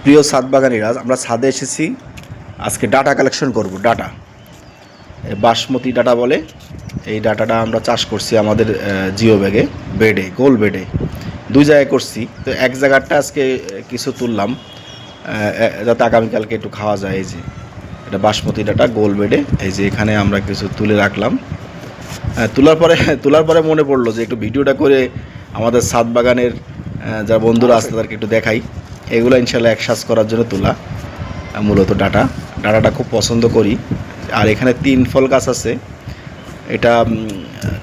প্রিয় ছাদ বাগানিরা, আমরা ছাদে এসেছি আজকে ডাটা কালেকশন করব। ডাটা বাসমতি ডাটা বলে, এই ডাটাটা আমরা চাষ করছি আমাদের জিও ব্যাগে, বেডে, গোল বেডে দুই জায়গায় করছি। তো এক জায়গাটা আজকে কিছু তুললাম যাতে আগামীকালকে একটু খাওয়া যায়। এই যে এটা বাসমতি ডাটা গোল বেডে, এই যে এখানে আমরা কিছু তুলে রাখলাম। তোলার পরে মনে পড়লো যে একটু ভিডিওটা করে আমাদের ছাদ বাগানের যারা বন্ধুরা আছে তাদেরকে একটু দেখাই। এগুলো ইনশাল্লাহ একসাথ করার জন্য তোলা মূলত ডাটাটা খুব পছন্দ করি। আর এখানে 3 ফল গাছ আছে। এটা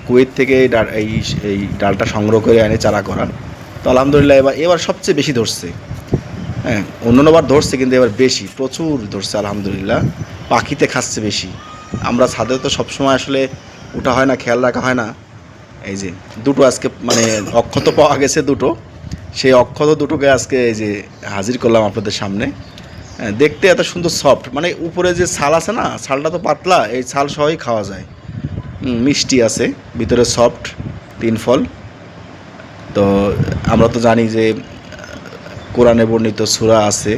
কুয়েত থেকে এই ডালটা সংগ্রহ করে এনে চারা করা। তো আলহামদুলিল্লাহ এবার সবচেয়ে বেশি ধরছে। হ্যাঁ, অন্যান্যবার ধরছে কিন্তু এবার বেশি, প্রচুর ধরছে আলহামদুলিল্লাহ। পাখিতে খাচ্ছে বেশি। আমরা ছাদে তো সবসময় আসলে ওঠা হয় না, খেয়াল রাখা হয় না। এই যে দুটো আজকে মানে অক্ষত পাওয়া গেছে দুটো, সেই অক্ষত দুটোকে আজকে এই যে হাজির করলাম আপনাদের সামনে। দেখতে এত সুন্দর সফট, মানে উপরে যে ছাল আছে না, ছালটা তো পাতলা, এই ছাল সহই খাওয়া যায়। মিষ্টি আছে, ভিতরে সফট 3 ফল। তো আমরা তো জানি যে কোরআনে বর্ণিত সূরা আছে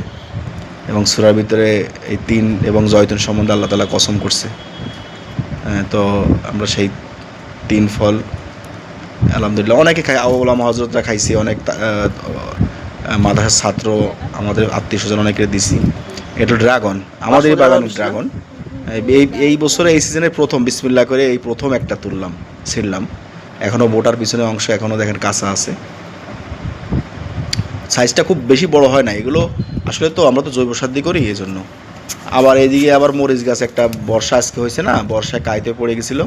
এবং সূরার ভিতরে এই 3 এবং জয়তুন সম্বন্ধে আল্লাহ তাআলা কসম করছে। তো আমরা সেই 3 ফল আলহামদুলিল্লাহ অনেকে খাই, ওলামা হযরতরা খাইছি, অনেক মাদ্রাসার ছাত্র, আমাদের আত্মীয়স্বজন অনেকে দিছি। এটা ড্রাগন, আমাদের বাগানের ড্রাগন। এই বছরে এই সিজনের প্রথম বিসমিল্লাহ করে এই প্রথম একটা ছিঁড়লাম। এখনও বোটার পিছনে অংশ এখনও দেখেন কাঁচা আছে। সাইজটা খুব বেশি বড় হয় না এগুলো, আসলে তো আমরা তো জৈব সার দিয়ে করি এই জন্য। আবার এইদিকে আবার মরিচ গাছ, একটা বর্ষা আজকে হয়েছে না, বর্ষায় কাইতে পড়ে গেছিলো,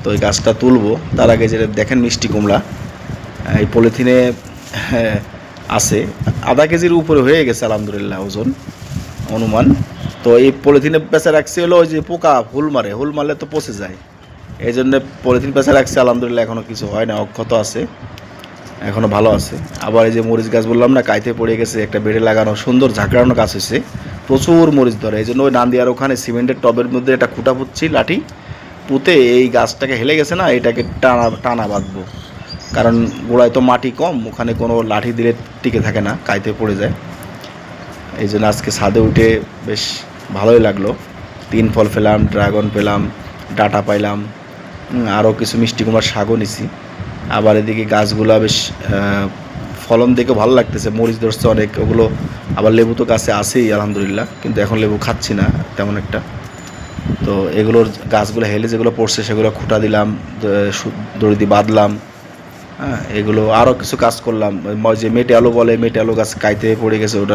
তো এই গাছটা তুলবো। তার আগে যেটা দেখেন মিষ্টি কুমড়া, এই পলিথিনে আছে, আধা কেজির উপরে হয়ে গেছে আলহামদুলিল্লাহ ওজন অনুমান। তো এই পলিথিনে পেঁচা রাখছি হলো ওই যে পোকা হুল মারলে তো পচে যায়, এই জন্য পলিথিন পেঁচা রাখছি। আলহামদুলিল্লাহ এখনও কিছু হয় না, অক্ষত আছে, এখনও ভালো আছে। আবার এই যে মরিচ গাছ বললাম না, কাইতে পড়ে গেছে, একটা বেড়ে লাগানো সুন্দর ঝাঁকড়ানো গাছ হয়েছে, প্রচুর মরিচ ধরে। এই জন্য ওই নান্দিয়ার ওখানে সিমেন্টের টবের মধ্যে একটা খুঁটা পুঁতছি, লাঠি পুঁতে এই গাছটাকে হেলে গেছে না, এটাকে টানা বাঁধবো। কারণ গোড়ায় তো মাটি কম, ওখানে কোনো লাঠি দিলে টিকে থাকে না, কাইতে পড়ে যায়। এই জন্য আজকে ছাদে উঠে বেশ ভালোই লাগলো। 3 ফল পেলাম, ড্রাগন পেলাম, ডাটা পাইলাম, আরও কিছু মিষ্টি কুমড়ার শাকও নিছি। আবার এদিকে গাছগুলা বেশ ফলন দেখে ভালো লাগতেছে, মরিচ ধরছে অনেক, ওগুলো। আবার লেবু তো গাছে আছেই আলহামদুলিল্লাহ, কিন্তু এখন লেবু খাচ্ছি না তেমন একটা। তো এগুলোর গাছগুলো হেলে যেগুলো পড়ছে সেগুলো খুঁটা দিলাম, দড়ি দিয়ে বাঁধলাম। হ্যাঁ, এগুলো আরও কিছু কাজ করলাম। যে মেটে আলু বলে, মেটে আলু গাছ কাইতে পড়ে গেছে, ওটা